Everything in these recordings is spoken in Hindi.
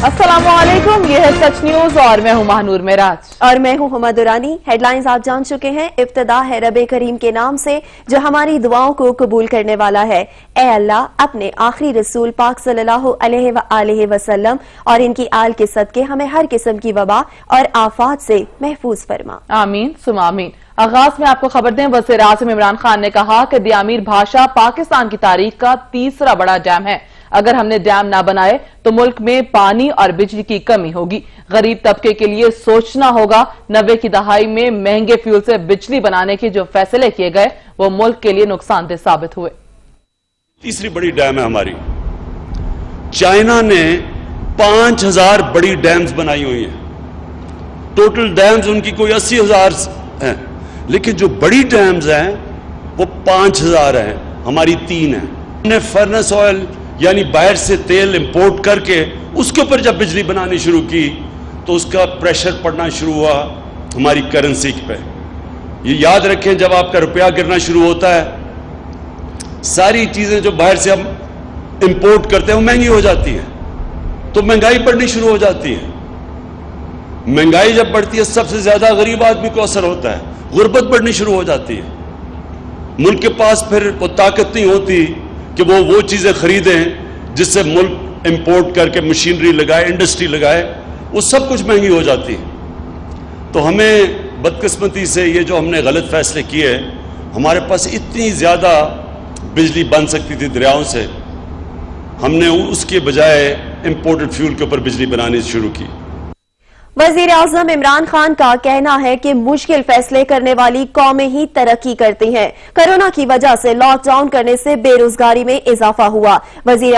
अस्सलामुअलैकुम, ये है सच न्यूज और मैं हूं महानूर मेराज और मैं हूं हुमा दुरानी। हेडलाइंस आप जान चुके हैं। इब्तिदा है रबे करीम के नाम से जो हमारी दुआओं को कबूल करने वाला है। ए अल्लाह, अपने आखिरी रसूल पाक सल्लल्लाहु अलैहि वसल्लम और इनकी आल के सदके हमें हर किस्म की वबा और आफात से महफूज फरमा। आमीन सुमा आमीन। आगाज में आपको खबर दें, वज़ीर आज़म इमरान खान ने कहा कि दियामीर भाषा पाकिस्तान की तारीख का तीसरा बड़ा डैम है। अगर हमने डैम ना बनाए तो मुल्क में पानी और बिजली की कमी होगी। गरीब तबके के लिए सोचना होगा। 90 की दहाई में महंगे फ्यूल से बिजली बनाने के जो फैसले किए गए वो मुल्क के लिए नुकसानदेह साबित हुए। तीसरी बड़ी डैम है हमारी। चाइना ने 5000 बड़ी डैम्स बनाई हुई हैं। टोटल डैम्स उनकी कोई 80,000 हैं, लेकिन जो बड़ी डैम्स हैं वो 5000 हैं, हमारी 3 हैं। हमने फर्नेस ऑयल यानी बाहर से तेल इंपोर्ट करके उसके ऊपर जब बिजली बनानी शुरू की तो उसका प्रेशर पड़ना शुरू हुआ हमारी करेंसी पे। ये याद रखें, जब आपका रुपया गिरना शुरू होता है, सारी चीजें जो बाहर से हम इंपोर्ट करते हैं वो महंगी हो जाती हैं, तो महंगाई बढ़नी शुरू हो जाती है। महंगाई जब बढ़ती है सबसे ज्यादा गरीब आदमी को असर होता है, गुर्बत बढ़नी शुरू हो जाती है। मुल्क के पास फिर वो ताकत नहीं होती कि वो चीजें खरीदें जिससे मुल्क इंपोर्ट करके मशीनरी लगाए, इंडस्ट्री लगाए, वो सब कुछ महंगी हो जाती है। तो हमें बदकिस्मती से ये जो हमने गलत फैसले किए, हमारे पास इतनी ज्यादा बिजली बन सकती थी दरियाओं से, हमने उसके बजाय इंपोर्टेड फ्यूल के ऊपर बिजली बनानी शुरू की। वजीर आजम इमरान खान का कहना है कि मुश्किल फैसले करने वाली कौमें ही तरक्की करती हैं। कोरोना की वजह से लॉकडाउन करने से बेरोजगारी में इजाफा हुआ। वजीर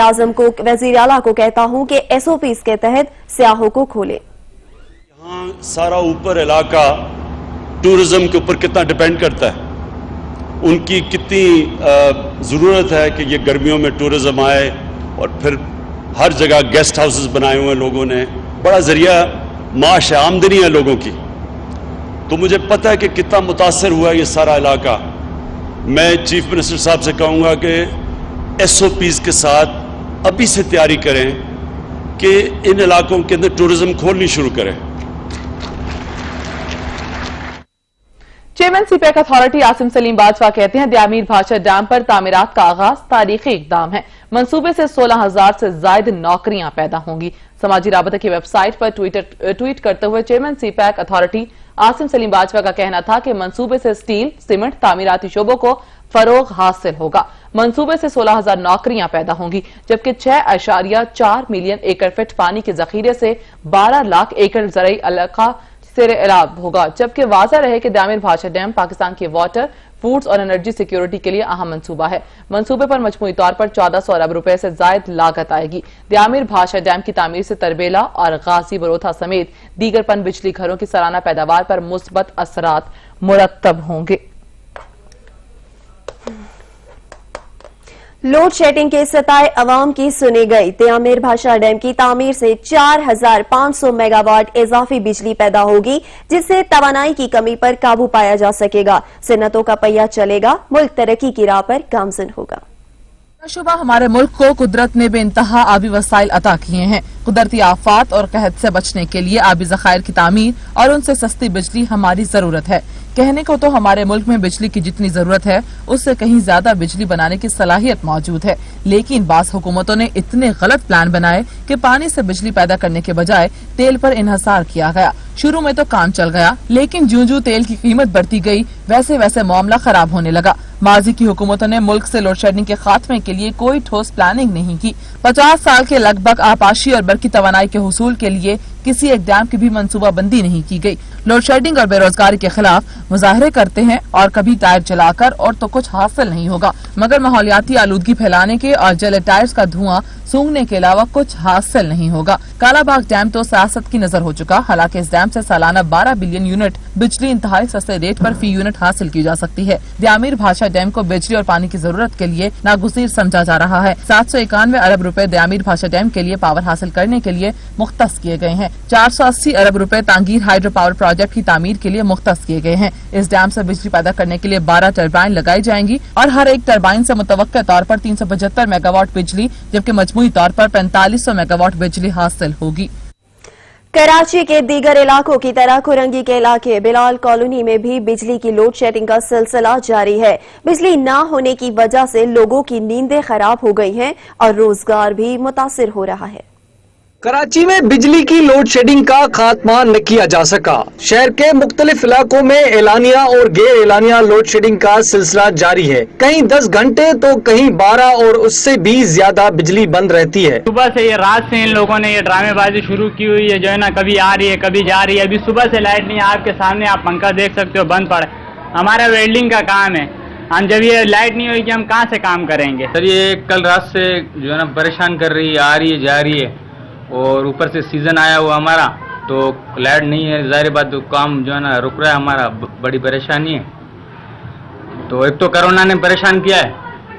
आला को कहता हूं कि SOPs के तहत सियाहों को खोले। यहाँ सारा ऊपर इलाका टूरिज्म के ऊपर कितना डिपेंड करता है, उनकी कितनी जरूरत है कि ये गर्मियों में टूरिज्म आए, और फिर हर जगह गेस्ट हाउसेस बनाए हुए हैं लोगों ने, बड़ा जरिया माश है, आमदनी है लोगों की। तो मुझे पता है कि कितना मुतासर हुआ ये सारा इलाका। मैं चीफ मिनिस्टर साहब से कहूँगा कि SOPs के साथ अभी से तैयारी करें कि इन इलाकों के अंदर टूरिज्म खोलनी शुरू करें। Chairman CPEC authority Asim Salim Bajwa कहते हैं, दियामीर भाषा डैम पर तामीरात का आगाज तारीखी इकदाम है। मंसूबे से 16,000 से ज्यादा नौकरियां पैदा होंगी। समाजी राबता की वेबसाइट पर ट्वीट करते हुए chairman CPEC authority Asim Salim Bajwa का कहना था कि मंसूबे से स्टील, सीमेंट, तामीराती शोबों को फरोग हासिल होगा। मंसूबे से 16,000 नौकरियां पैदा होंगी, जबकि 6.4 मिलियन एकड़ फीट पानी के जखीरे से 12 लाख एकड़ ज़राई इलाका सैराब होगा। जबकि वाज़ा रहे कि दियामीर भाषा डैम पाकिस्तान की वाटर, फूड्स और एनर्जी सिक्योरिटी के लिए अहम मंसूबा है। मंसूबे पर मजमूई तौर पर 1400 अरब रुपए से जायद लागत आएगी। दियामीर भाषा डैम की तामीर से तरबेला और गाजी बरोथा समेत दीगर पन बिजली घरों की सालाना पैदावार पर मुस्बत असरात मुरत्तब होंगे। लोड शेडिंग के सताए अवाम की सुनी गई। दियामीर भाषा डैम की तामीर से 4500 मेगावाट इजाफी बिजली पैदा होगी, जिससे तवानाई की कमी पर काबू पाया जा सकेगा। सन्नतों का पहिया चलेगा, मुल्क तरक्की की राह पर गामजन होगा। शुबा हमारे मुल्क को कुदरत ने बेइंतहा आबी वसाइल अता किए हैं। कुदरती आफात और कहत से बचने के लिए आबी ज़खायर की तामीर और उनसे सस्ती बिजली हमारी जरूरत है। कहने को तो हमारे मुल्क में बिजली की जितनी जरूरत है उससे कहीं ज्यादा बिजली बनाने की सलाहियत मौजूद है, लेकिन बास हुकूमतों ने इतने गलत प्लान बनाए कि पानी से बिजली पैदा करने के बजाय तेल पर इन्हसार किया गया। शुरू में तो काम चल गया, लेकिन ज्यों-ज्यों तेल की कीमत बढ़ती गई वैसे वैसे मामला खराब होने लगा। माजी की हुकूमतों ने मुल्क से लोड शेडिंग के खात्मे के लिए कोई ठोस प्लानिंग नहीं की। 50 साल के लगभग आपाशी और बरकी तवानाई के हुसूल के लिए किसी एक डैम की भी मंसूबा बंदी नहीं की गई। लोड शेडिंग और बेरोजगारी के खिलाफ मुजाहरे करते हैं और कभी टायर जलाकर और तो कुछ हासिल नहीं होगा, मगर माहौलियाती आलूदगी फैलाने के और जले टायर्स का धुआं सूंघने के अलावा कुछ हासिल नहीं होगा। कालाबाग डैम तो सियासत की नजर हो चुका। हालांकि इस डैम से सालाना 12 बिलियन यूनिट बिजली इंतहाई सस्ते रेट पर फी यूनिट हासिल की जा सकती है। दियामीर भाषा डैम को बिजली और पानी की जरूरत के लिए नागुज़ीर समझा जा रहा है। 791 अरब रुपए दियामीर भाषा डैम के लिए पावर हासिल करने के लिए मुख्तस किए गए हैं। 480 अरब रुपए तांगीर हाइड्रो पावर प्रोजेक्ट की तामीर के लिए मुख्तस किए गए हैं। इस डैम से बिजली पैदा करने के लिए 12 टरबाइन लगाई जाएंगी और हर एक टरबाइन से मुतवक्किल तौर पर 375 मेगावाट बिजली जबकि मजमूई तौर पर 4500 मेगावाट बिजली हासिल होगी। कराची के दीगर इलाकों की तरह कुरंगी के इलाके बिलाल कॉलोनी में भी बिजली की लोड शेडिंग का सिलसिला जारी है। बिजली न होने की वजह से लोगों की नींदें खराब हो गई हैं और रोजगार भी मुतासिर हो रहा है। कराची में बिजली की लोड शेडिंग का खात्मा न किया जा सका। शहर के मुख्तलिफ इलाकों में एलानिया और गैर एलानिया लोड शेडिंग का सिलसिला जारी है। कहीं 10 घंटे तो कहीं 12 और उससे भी ज्यादा बिजली बंद रहती है। सुबह से ये रात से इन लोगों ने ये ड्रामेबाजी शुरू की हुई है, जो है ना, कभी आ रही है कभी जा रही है। अभी सुबह से लाइट नहीं है, आपके सामने आप पंखा देख सकते हो बंद पड़ा। हमारा वेल्डिंग का काम है, हम जब ये लाइट नहीं होगी हम कहाँ से काम करेंगे। सर ये कल रात से जो है ना परेशान कर रही है, आ रही है जा रही है और ऊपर से सीजन आया हुआ हमारा तो लाइट नहीं है, जाहिर बात तो काम जो है ना रुक रहा है, हमारा बड़ी परेशानी है। तो एक तो कोरोना ने परेशान किया है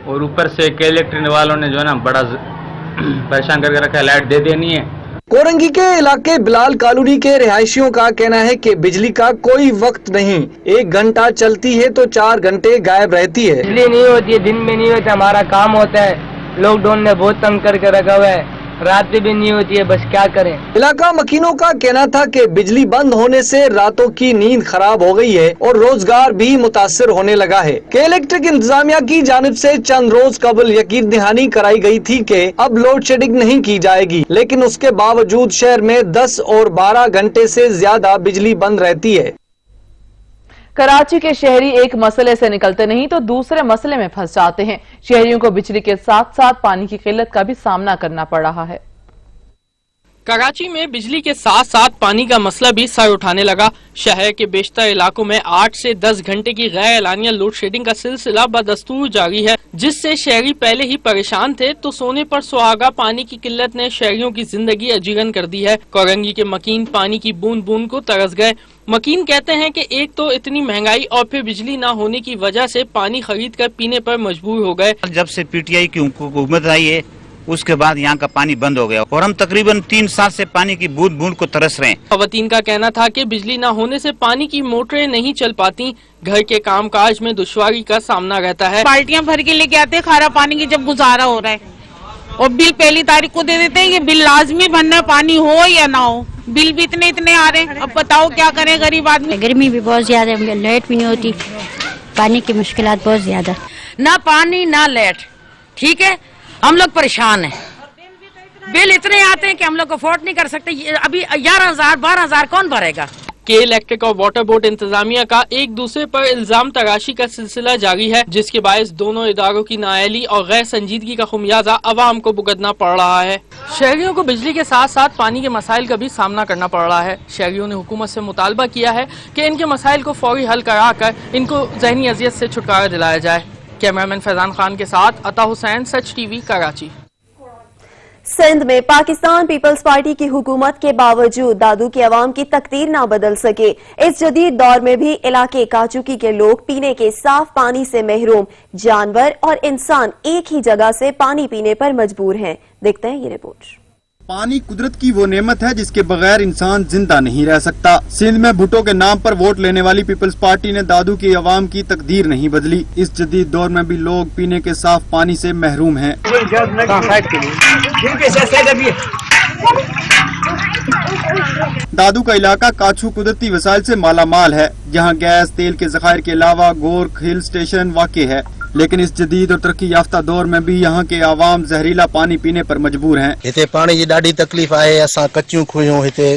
और ऊपर से इलेक्ट्रिक वालों ने जो है ना बड़ा परेशान करके रखा है, लाइट दे देनी है। कोरंगी के इलाके बिलाल कॉलोनी के रिहायशियों का कहना है कि बिजली का कोई वक्त नहीं, 1 घंटा चलती है तो 4 घंटे गायब रहती है। बिजली नहीं होती है, दिन में नहीं होता, हमारा काम होता है। लॉकडाउन ने बहुत तंग करके रखा हुआ है, रात भी नहीं होती है, बस क्या करें। इलाका मकीनों का कहना था कि बिजली बंद होने से रातों की नींद खराब हो गई है और रोजगार भी मुतासिर होने लगा है। कि इलेक्ट्रिक इंतजामिया की जानिब से चंद रोज कबल यकीन दहानी कराई गई थी कि अब लोड शेडिंग नहीं की जाएगी, लेकिन उसके बावजूद शहर में 10 और 12 घंटे से ज्यादा बिजली बंद रहती है। कराची के शहरी एक मसले से निकलते नहीं तो दूसरे मसले में फंस जाते हैं। शहरियों को बिजली के साथ साथ पानी की किल्लत का भी सामना करना पड़ रहा है। कराची में बिजली के साथ साथ पानी का मसला भी सर उठाने लगा। शहर के बेशतर इलाकों में 8 से 10 घंटे की गैर एलानिया लोड शेडिंग का सिलसिला बदस्तूर जारी है, जिससे शहरी पहले ही परेशान थे तो सोने पर सुहागा पानी की किल्लत ने शहरियों की जिंदगी अजीरन कर दी है। कोरंगी के मकीन पानी की बूंद बूंद को तरस गए। मकीन कहते हैं कि एक तो इतनी महंगाई और फिर बिजली न होने की वजह से पानी खरीद कर पीने पर मजबूर हो गए। जब से पीटीआई की हुकूमत आई है उसके बाद यहाँ का पानी बंद हो गया और हम तकरीबन 3 साल से पानी की बूंद बूंद को तरस रहे हैं। खवातीन का कहना था कि बिजली न होने से पानी की मोटरें नहीं चल पाती, घर के कामकाज में दुश्वारी का सामना रहता है। बाल्टियां भर के लेके आते हैं खारा पानी की जब गुजारा हो रहा है और बिल पहली तारीख को दे देते हैं। ये बिल लाजमी भरना, पानी हो या ना हो, बिल भी इतने आ रहे हैं। अब बताओ क्या करें गरीब आदमी। गर्मी भी बहुत ज्यादा है, लाइट भी नहीं होती, पानी की मुश्किलात बहुत ज्यादा, ना पानी ना लाइट। ठीक है, हम लोग परेशान हैं, बिल इतने आते हैं कि हम लोग अफोर्ड नहीं कर सकते। अभी 11,000-12,000 कौन भरेगा। के इलेक्ट्रिक और वाटर बोर्ड इंतजामिया का एक दूसरे पर इल्जाम तराशी का सिलसिला जारी है, जिसके बायस दोनों इदारों की नाअहली और गैर संजीदगी का खुमियाजा अवाम को भुगतना पड़ रहा है। शहरियों को बिजली के साथ साथ पानी के मसाइल का भी सामना करना पड़ रहा है। शहरियों ने हुकूमत से मुतालबा किया है कि इनके मसाइल को फौरी हल कराकर इनको ज़हनी अजियत से छुटकारा दिलाया जाए। कैमरामैन फैजान खान के साथ अता हुसैन, सच टीवी, कराची। सिंध में पाकिस्तान पीपल्स पार्टी की हुकूमत के बावजूद दादू की आवाम की तकदीर ना बदल सके। इस जदीद दौर में भी इलाके काचुकी के लोग पीने के साफ पानी से महरूम, जानवर और इंसान एक ही जगह से पानी पीने पर मजबूर हैं। देखते हैं ये रिपोर्ट। पानी कुदरत की वो नेमत है जिसके बगैर इंसान जिंदा नहीं रह सकता। सिंध में भुट्टो के नाम पर वोट लेने वाली पीपल्स पार्टी ने दादू की आवाम की तकदीर नहीं बदली। इस जदीद दौर में भी लोग पीने के साफ पानी से महरूम हैं। दादू का इलाका काछू कुदरती वसाइल से मालामाल है, जहाँ गैस तेल के जखायर के अलावा गोरख हिल स्टेशन वाक़ है। लेकिन इस जदीद और तरक्की याफ्ता दौर में भी यहाँ के आवाम जहरीला पानी पीने पर मजबूर हैं। हिते पानी जी ॾाढी तकलीफ़ आहे। असां कच्चियूं खुयूं हिते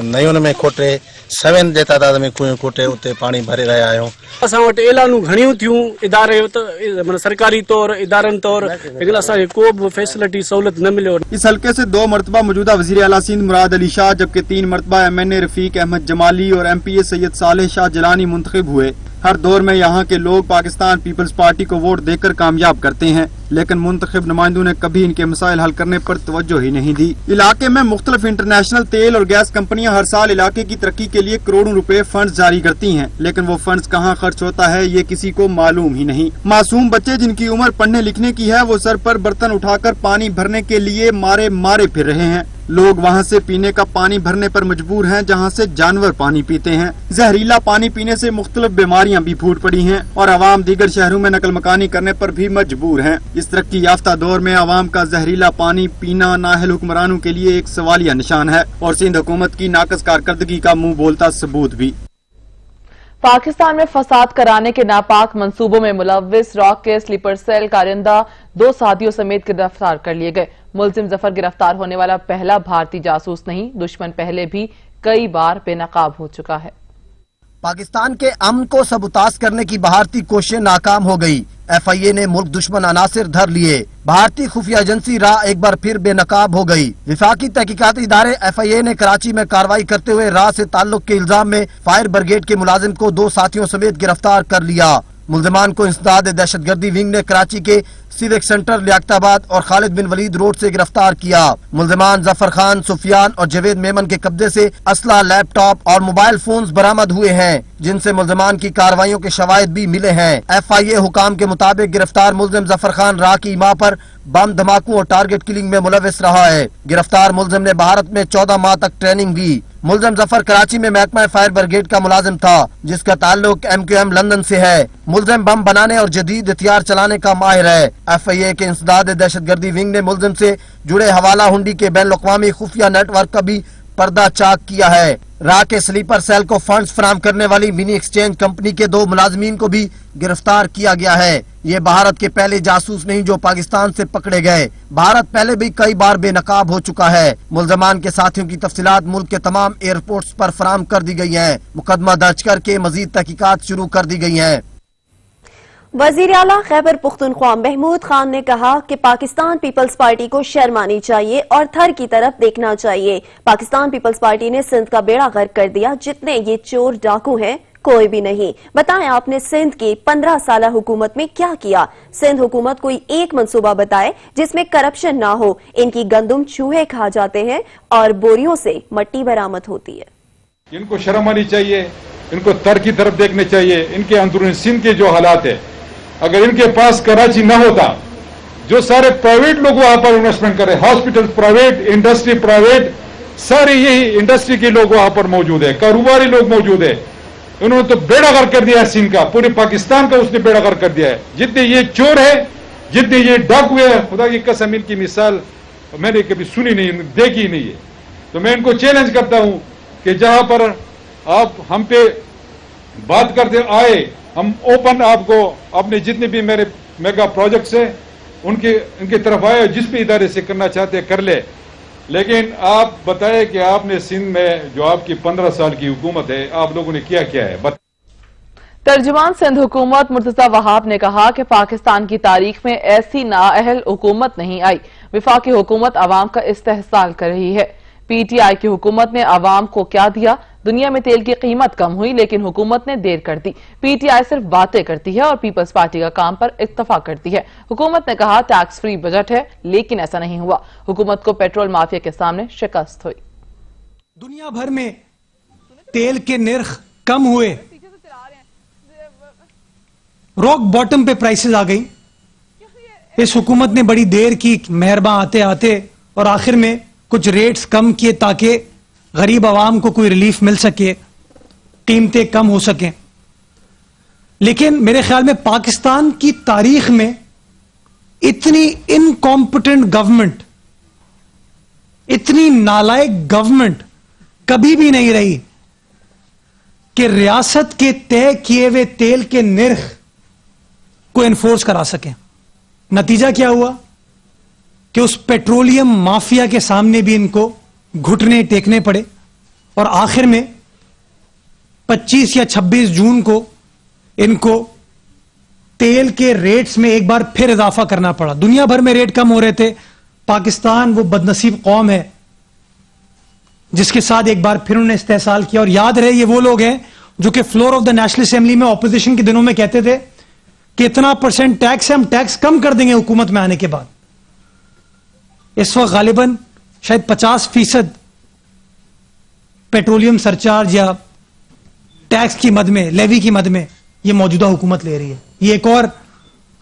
नयुनि में खोटे 7 जे तादाद में खुयूं खोटे उते पानी भरे रहिया आहियूं। असां वटि ऐलानूं घणियूं थियूं इदारे माना सरकारी तौर इदारनि तौर, लेकिन असांखे को बि फैसिलिटी सहूलियत न मिलियो। इस हल्के से 2 मरतबा मौजूदा वज़ीर आला सिंध मुराद अली शाह जबकि 3 मरतबा MNA रफीक अहमद जमाली और MPA सैयद सालेह शाह जिलानी मुंतखब हुए। हर दौर में यहाँ के लोग पाकिस्तान पीपल्स पार्टी को वोट देकर कामयाब करते हैं, लेकिन मुंतखब नुमाइंदों ने कभी इनके मसाइल हल करने पर तवज्जो ही नहीं दी। इलाके में मुख्तलिफ इंटरनेशनल तेल और गैस कंपनियां हर साल इलाके की तरक्की के लिए करोड़ों रुपए फंड जारी करती हैं, लेकिन वो फंड कहाँ खर्च होता है ये किसी को मालूम ही नहीं। मासूम बच्चे जिनकी उम्र पढ़ने लिखने की है वो सर पर बर्तन उठाकर पानी भरने के लिए मारे फिर रहे हैं। लोग वहाँ से पीने का पानी भरने पर मजबूर हैं, जहाँ से जानवर पानी पीते हैं। जहरीला पानी पीने से मुख्तलिफ बीमारियाँ भी फूट पड़ी हैं और आवाम दीगर शहरों में नकल मकानी करने पर भी मजबूर हैं। इस तरक्की याफ्ता दौर में आवाम का जहरीला पानी पीना नाअहल हुक्मरानों के लिए एक सवालिया निशान है और सिंध हुकूमत की नाकस कारकर्दगी का मुँह बोलता सबूत भी। पाकिस्तान में फसाद कराने के नापाक मंसूबों में मुलव्विस रॉक के स्लीपर सेल कारिंदा 2 साथियों समेत गिरफ्तार कर लिए गए। मुलजिम जफर गिरफ्तार होने वाला पहला भारतीय जासूस नहीं, दुश्मन पहले भी कई बार बेनकाब हो चुका है। पाकिस्तान के अमन को सबूताज करने की भारतीय कोशिशें नाकाम हो गई। FIA ने मुल्क दुश्मन अनासिर धर लिए। भारतीय खुफिया एजेंसी रा एक बार फिर बेनकाब हो गई। विफाकी तहकीकाती इदारे FIA ने कराची में कार्रवाई करते हुए रा से ताल्लुक के इल्जाम में फायर ब्रिगेड के मुलाजिम को 2 साथियों समेत गिरफ्तार कर लिया। मुल्जिमान को इंसदाद दहशतगर्दी विंग ने कराची के सिविक सेंटर लियाकताबाद और खालिद बिन वलीद रोड से गिरफ्तार किया। मुल्जिमान जफर खान, सुफियान और जवेद मेमन के कब्जे से असला, लैपटॉप और मोबाइल फोन्स बरामद हुए हैं, जिनसे मुल्जिमान की कार्रवाइयों के शवाहिद भी मिले हैं। FIA हुकाम के मुताबिक गिरफ्तार मुल्जिम जफर खान रा की मां पर बम धमाकों और टारगेट किलिंग में मुलविस रहा है। गिरफ्तार मुल्जिम ने भारत में 14 माह तक ट्रेनिंग ली। मुल्जिम जफर कराची में महकमा फायर ब्रिगेड का मुलाजिम था, जिसका ताल्लुक MQM लंदन से है। मुल्जिम बम बनाने और जदीद हथियार चलाने का माहिर है। FIA के इंसदाद दहशतगर्दी विंग ने मुल्जिम से जुड़े हवाला हुंडी के बैन अवी खुफिया नेटवर्क का भी पर्दा चाक किया है। रा के स्लीपर सेल को फंड्स फराहम करने वाली मिनी एक्सचेंज कंपनी के 2 मुलाजमीन को भी गिरफ्तार किया गया है। ये भारत के पहले जासूस नहीं जो पाकिस्तान से पकड़े गए। भारत पहले भी कई बार बेनकाब हो चुका है। मुल्जमान के साथियों की तफसीलात मुल्क के तमाम एयरपोर्ट्स पर फराहम कर दी गई हैं। मुकदमा दर्ज करके मजीद तहकीकात शुरू कर दी गई हैं। वजीर आला खैबर पुख्तनख्वा महमूद खान ने कहा कि पाकिस्तान पीपल्स पार्टी को शर्म आनी चाहिए और थर की तरफ देखना चाहिए। पाकिस्तान पीपल्स पार्टी ने सिंध का बेड़ा गर्क कर दिया। जितने ये चोर डाकू हैं कोई भी नहीं। बताएं आपने सिंध की 15 साल हुकूमत में क्या किया। सिंध हुकूमत कोई एक मंसूबा बताए जिसमें करप्शन ना हो। इनकी गंदुम चूहे खा जाते हैं और बोरियों से मट्टी बरामद होती है। इनको शर्म आनी चाहिए, इनको तर की तरफ देखने चाहिए। इनके अंदरूनी सिंध के जो हालात है, अगर इनके पास कराची न होता, जो सारे प्राइवेट लोग वहां पर इन्वेस्टमेंट कर रहे, हॉस्पिटल प्राइवेट, इंडस्ट्री प्राइवेट, सारे यही इंडस्ट्री के लोग वहां पर मौजूद है, कारोबारी लोग मौजूद है। उन्होंने तो बेड़ा गर्क कर दिया है सिंध का, पूरे पाकिस्तान का उसने बेड़ा गर्क कर दिया है। जितने ये चोर है, जितने ये डाकू है, खुदा की कसम इनकी मिसाल मैंने कभी सुनी नहीं, देखी नहीं है। तो मैं इनको चैलेंज करता हूं कि जहां पर आप हम पे बात करते आए, हम ओपन आपको अपने जितने भी मेरे मेगा प्रोजेक्ट्स हैं उनके तरफ आए, जिस भी इदारे से करना चाहते कर ले। लेकिन आप बताएं कि आपने सिंध में जो आपकी 15 साल की हुकूमत है, आप लोगों ने क्या किया है। तर्जुमान सिंध हुकूमत मुर्तजा वहाब ने कहा कि पाकिस्तान की तारीख में ऐसी नाअहल हुकूमत नहीं आई। विफाकी हुकूमत आवाम का इस्तेहसाल कर रही है। PTI की हुकूमत ने आवाम को क्या दिया? दुनिया में तेल की कीमत कम हुई, लेकिन हुकूमत ने देर कर दी। PTI सिर्फ बातें करती है और पीपल्स पार्टी का काम पर इत्तफाक करती है। हुकूमत ने कहा टैक्स फ्री बजट है, लेकिन ऐसा नहीं हुआ। हुकूमत को पेट्रोल माफिया के सामने शिकस्त हुई। दुनिया भर में तेल के निर्ख कम हुए, रॉक बॉटम पे प्राइसेस आ गई। इस हुकूमत ने बड़ी देर की, मेहरबान आते आते, और आखिर में कुछ रेट्स कम किए ताकि गरीब आवाम को कोई रिलीफ मिल सके, कीमतें कम हो सकें। लेकिन मेरे ख्याल में पाकिस्तान की तारीख में इतनी इनकॉम्पिटेंट गवर्नमेंट, इतनी नालायक गवर्नमेंट कभी भी नहीं रही कि रियासत के तय किए हुए तेल के निर्ख को एनफोर्स करा सके। नतीजा क्या हुआ कि उस पेट्रोलियम माफिया के सामने भी इनको घुटने टेकने पड़े और आखिर में 25 या 26 जून को इनको तेल के रेट्स में एक बार फिर इजाफा करना पड़ा। दुनिया भर में रेट कम हो रहे थे। पाकिस्तान वो बदनसीब कौम है जिसके साथ एक बार फिर उन्होंने इस्तेहसाल किया। और याद रहे, ये वो लोग हैं जो कि floor of the national assembly में ऑपोजिशन के दिनों में कहते थे कि इतना % टैक्स है, हम टैक्स कम कर देंगे हुकूमत में आने के बाद। इस वक्त गालिबन शायद 50% पेट्रोलियम सरचार्ज या टैक्स की मद में, लेवी की मद में ये मौजूदा हुकूमत ले रही है। ये एक और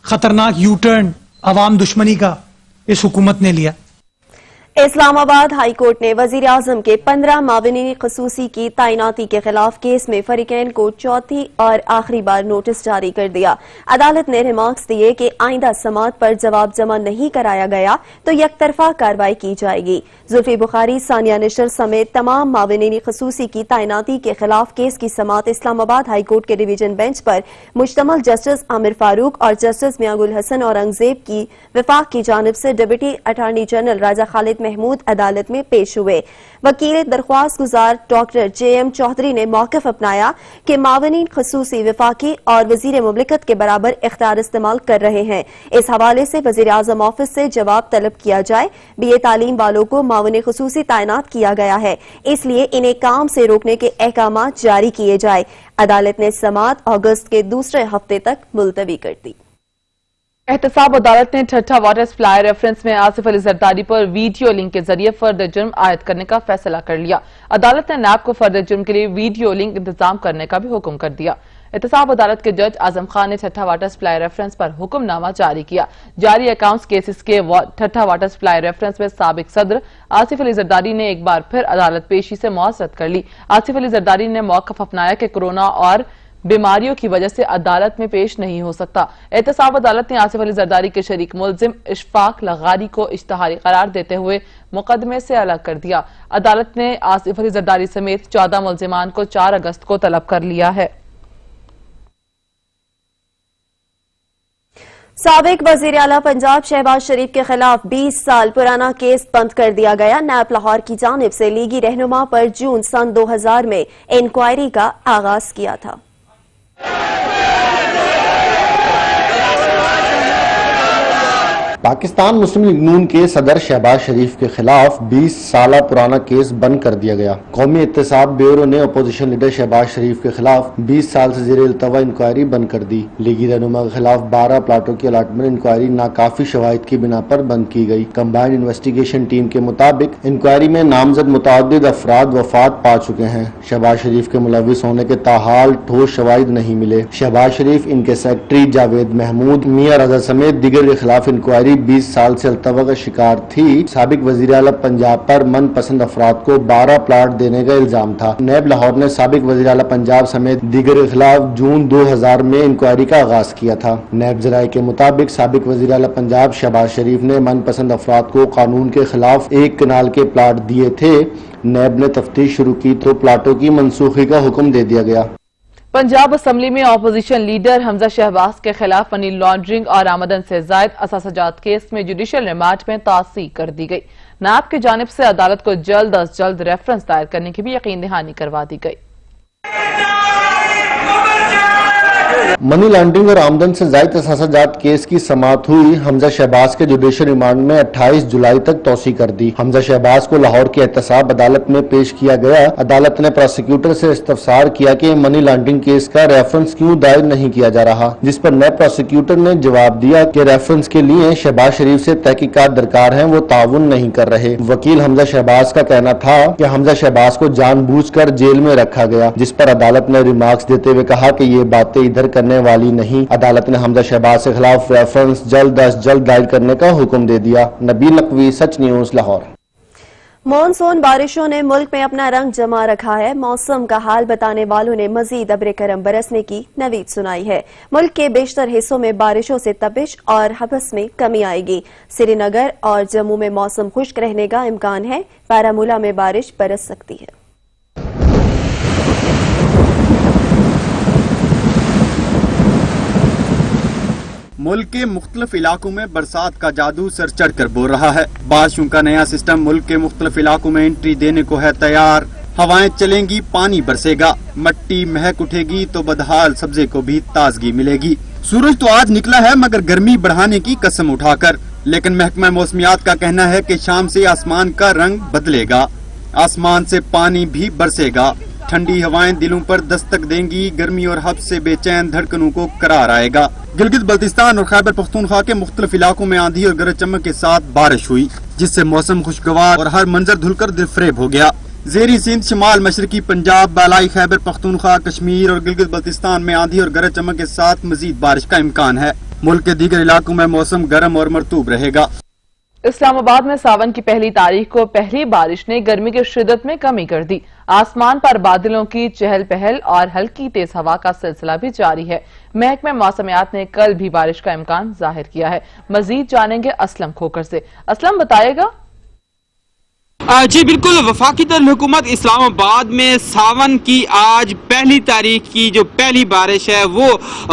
खतरनाक यू टर्न अवाम दुश्मनी का इस हुकूमत ने लिया। इस्लामाबाद हाई कोर्ट ने वजीर आजम के 15 माविनी खसूसी की तैनाती के खिलाफ केस में फरीकैन को चौथी और आखिरी बार नोटिस जारी कर दिया। अदालत ने रिमार्क्स दिए कि आइंदा समाअत पर जवाब जमा नहीं कराया गया तो यकतरफा कार्रवाई की जाएगी। जुल्फी बुखारी, सानिया निशर समेत तमाम माविनी खसूसी की तैनाती के खिलाफ केस की समाअत इस्लामाबाद हाई कोर्ट के डिवीजन बेंच पर मुश्तमल जस्टिस आमिर फारूक और जस्टिस मियागुल हसन औरंगजेब की विफाक की जानिब से डिप्टी अटॉर्नी जनरल राजा खालिद महमूद अदालत में पेश हुए। वकील दरख्वास्त गुजार डॉक्टर JM चौधरी ने मौक़िफ़ अपनाया कि मावनीन खसूसी विफाकी और वजीर मुमलिकत के बराबर इख्तियार इस्तेमाल कर रहे हैं। इस हवाले से वजीर आज़म ऑफिस से जवाब तलब किया जाए। BA तालीम वालों को मावनी खसूसी तैनात किया गया है, इसलिए इन्हें काम से रोकने के अहकाम जारी किए जाए। अदालत ने समाअत अगस्त के दूसरे हफ्ते तक मुलतवी कर दी। एहतसाब अदालत ने ठट्ठा वाटर सप्लाई रेफरेंस में आसिफ अली जरदारी पर वीडियो लिंक के जरिए फर्द जुर्म आयद करने का फैसला कर लिया। अदालत ने नैब को फर्द जुर्म के लिए वीडियो लिंक इंतजाम करने का भी हुक्म कर दिया। एहतसाब अदालत के जज आजम खान ने ठट्ठा वाटर सप्लाई रेफरेंस पर हुक्मनामा जारी किया। जारी अकाउंट्स केसेस के ठट्ठा वाटर सप्लाई रेफरेंस में साबिक सदर आसिफ अली जरदारी ने एक बार फिर अदालत पेशी से मुआसरत कर ली। आसिफ अली जरदारी ने मौक़िफ़ अपनाया कि कोरोना और बीमारियों की वजह से अदालत में पेश नहीं हो सकता। एहतसाब अदालत ने आसिफ अली जरदारी के शरीक मुलजिम इशफाक लगारी को इश्तिहारी करार देते हुए मुकदमे से अलग कर दिया। अदालत ने आसिफ अली जरदारी समेत 14 मुलजिमान को 4 अगस्त को तलब कर लिया है। साबिक वजीर आला पंजाब शहबाज शरीफ के खिलाफ 20 साल पुराना केस बंद कर दिया गया। नैब लाहौर की जानिब से लीगी रहनुमा पर जून सन 2000 में इंक्वायरी का आगाज किया था। पाकिस्तान मुस्लिम लीग नून के सदर शहबाज शरीफ के खिलाफ 20 साल पुराना केस बंद कर दिया गया। कौमी एहतसाब ब्यूरो ने अपोजिशन लीडर शहबाज शरीफ के खिलाफ 20 साल से ज़ेर इल्तवा इंक्वायरी बंद कर दी। लीगी रहनुमा के खिलाफ 12 प्लाटों की अलाटमेंट इंक्वायरी नाकाफी शवाहिद की बिना पर बंद की गई। कंबाइंड इन्वेस्टिगेशन टीम के मुताबिक इंक्वायरी में नामजद मुतअद्दिद अफराद वफात पा चुके हैं। शहबाज शरीफ के मुलविस होने के ताहाल ठोस शवाहिद नहीं मिले। शहबाज शरीफ, इनके सेक्रेटरी जावेद महमूद, मियां रजा समेत दिगर के खिलाफ इंक्वायरी 20 साल से अल्तवा का शिकार थी। साबिक वजीर आला पंजाब पर मनपसंद अफराद को 12 प्लाट देने का इल्जाम था। नैब लाहौर ने साबिक वजीर आला पंजाब समेत दीगर के खिलाफ जून 2000 में इंक्वायरी का आगाज किया था। नैब जराये के मुताबिक साबिक वजीर आला पंजाब शहबाज शरीफ ने मनपसंद अफराद को कानून के खिलाफ 1 कनाल के प्लाट दिए थे। नैब ने तफ्तीश शुरू की तो प्लाटों की मनसूखी का हुक्म दे दिया गया। पंजाब असम्बली में अपोजिशन लीडर हमजा शहबाज के खिलाफ मनी लॉन्ड्रिंग और आमदन से जायद असासजात केस में जुडिशियल रिमांड में तासीर कर दी गई। नैब की जानिब से अदालत को जल्द अज जल्द रेफरेंस दायर करने की भी यकीन दहानी करवा दी गई। मनी लॉन्ड्रिंग और आमदन से जायद असासजात केस की समाअत हुई। हमजा शहबाज के जुडिशियल रिमांड में 28 जुलाई तक तोसी कर दी। हमजा शहबाज को लाहौर की एहतसाब अदालत में पेश किया गया। अदालत ने प्रोसिक्यूटर से इस्तफसार किया कि मनी लॉन्ड्रिंग केस का रेफरेंस क्यों दायर नहीं किया जा रहा, जिस पर नए प्रोसिक्यूटर ने जवाब दिया कि रेफरेंस के लिए शहबाज शरीफ से तहकीकात दरकार है, वो ताउन नहीं कर रहे। वकील हमजा शहबाज का कहना था कि हमजा शहबाज को जानबूझकर जेल में रखा गया, जिस पर अदालत ने रिमार्क्स देते हुए कहा कि ये बातें इधर करने वाली नहीं। अदालत ने हमजा शहबाज के खिलाफ रेफरेंस जल्द अज जल्द दायर करने का हुक्म दे दिया। नबील नकवी, सच न्यूज, लाहौर। मॉनसून बारिशों ने मुल्क में अपना रंग जमा रखा है। मौसम का हाल बताने वालों ने मजीद अब्र करम बरसने की नवीद सुनाई है। मुल्क के बेशतर हिस्सों में बारिशों से तपिश और हबस में कमी आएगी। श्रीनगर और जम्मू में मौसम खुश्क रहने का इम्कान है। बारामूला में बारिश बरस सकती है। मुल्क के मुख्तलिफ इलाकों में बरसात का जादू सर चढ़ कर बोल रहा है। बारिशों का नया सिस्टम मुल्क के मुख्तलिफ इलाकों में एंट्री देने को है तैयार। हवाएं चलेंगी, पानी बरसेगा, मट्टी महक उठेगी तो बदहाल सब्जे को भी ताजगी मिलेगी। सूरज तो आज निकला है मगर गर्मी बढ़ाने की कसम उठाकर, लेकिन महकमा मौसमियात का कहना है कि शाम से आसमान का रंग बदलेगा, आसमान से पानी भी बरसेगा। ठंडी हवाएं दिलों पर दस्तक देंगी, गर्मी और हब्स से बेचैन धड़कनों को करार आएगा। गिलगित बल्तिस्तान और खैबर पख्तूनख्वा के मुख्तलिफ इलाकों में आंधी और गरज चमक के साथ बारिश हुई, जिससे मौसम खुशगवार और हर मंजर धुलकर दिलफरेब हो गया। ज़ेरी सिंध, शिमाल मशरकी पंजाब, बालाई खैबर पख्तूनख्वा, कश्मीर और गिलगित बल्तिस्तान में आंधी और गरज चमक के साथ मजीद बारिश का इम्कान है। मुल्क के दीगर इलाकों में मौसम गर्म और मरतूब रहेगा। इस्लामाबाद में सावन की पहली तारीख को पहली बारिश ने गर्मी की शिद्दत में कमी कर दी। आसमान पर बादलों की चहल पहल और हल्की तेज हवा का सिलसिला भी जारी है। महकमे मौसमियात ने कल भी बारिश का इम्कान जाहिर किया है। मजीद जानेंगे असलम खोकर से। असलम बताएगा। जी बिल्कुल, वफाकी हुकूमत इस्लामाबाद में सावन की आज पहली तारीख की जो पहली बारिश है वो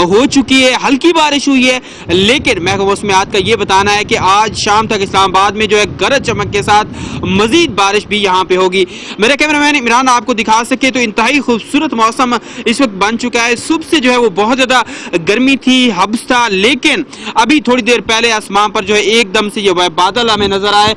हो चुकी है। हल्की बारिश हुई है, लेकिन महकमा मौसमियात का ये बताना है कि आज शाम तक इस्लामाबाद में जो है गरज चमक के साथ मजीद बारिश भी यहाँ पे होगी। मेरे कैमरामैन इमरान आपको दिखा सके तो इंतहाई खूबसूरत मौसम इस वक्त बन चुका है। सुबह से जो है वो बहुत ज्यादा गर्मी थी, हब्स था, लेकिन अभी थोड़ी देर पहले आसमान पर जो है एकदम से जो है बादल हमें नजर आए।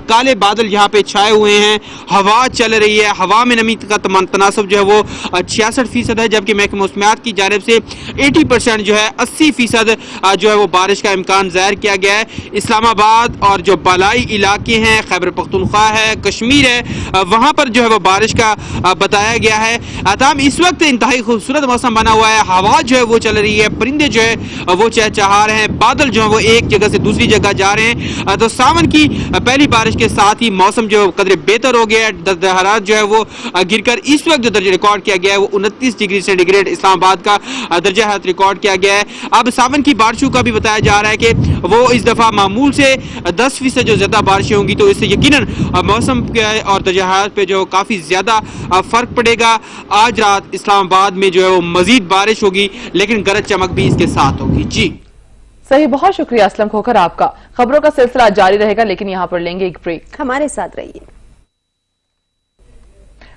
काले बादल यहाँ पे छाए हुए हैं, हवा चल रही है, हवा में नमी का तनासब जो है वो 66% है, जबकि महकमा मौसमियात की जानिब से 80% जो है 80% जो है वो बारिश का इम्कान जाहिर किया गया है। इस्लामाबाद और जो बालाई इलाके हैं, खैबर पख्तूनख्वा है, कश्मीर है, वहां पर जो है वो बारिश का बताया गया है। ताम इस वक्त इंतहाई खूबसूरत मौसम बना हुआ है, हवा जो है वो चल रही है, परिंदे जो है वो चहचहा रहे हैं, बादल जो है वो एक जगह से दूसरी जगह जा रहे हैं। तो सावन की पहली बारिश के साथ ही मौसम जो कदरे बेहतर हो गया है। दर्जा हरारत जो है वो गिरकर इस वक्त जो दर्जा रिकॉर्ड किया गया है वो 29 डिग्री सेंटीग्रेड इस्लामाबाद का दर्जा हरारत रिकॉर्ड किया गया है। अब सावन की बारिशों का भी बताया जा रहा है कि वो इस दफा मामूल से 10% जो ज्यादा बारिशें होंगी, तो इससे यकीनन मौसम और दर्जा हरारत पे जो काफी ज्यादा फर्क पड़ेगा। आज रात इस्लामाबाद में जो है वो मजीद बारिश होगी, लेकिन गरज चमक भी इसके साथ होगी। जी सही, बहुत शुक्रिया असलम खोकर आपका। खबरों का सिलसिला जारी रहेगा, लेकिन यहाँ पर लेंगे एक ब्रेक। हमारे साथ रहिए।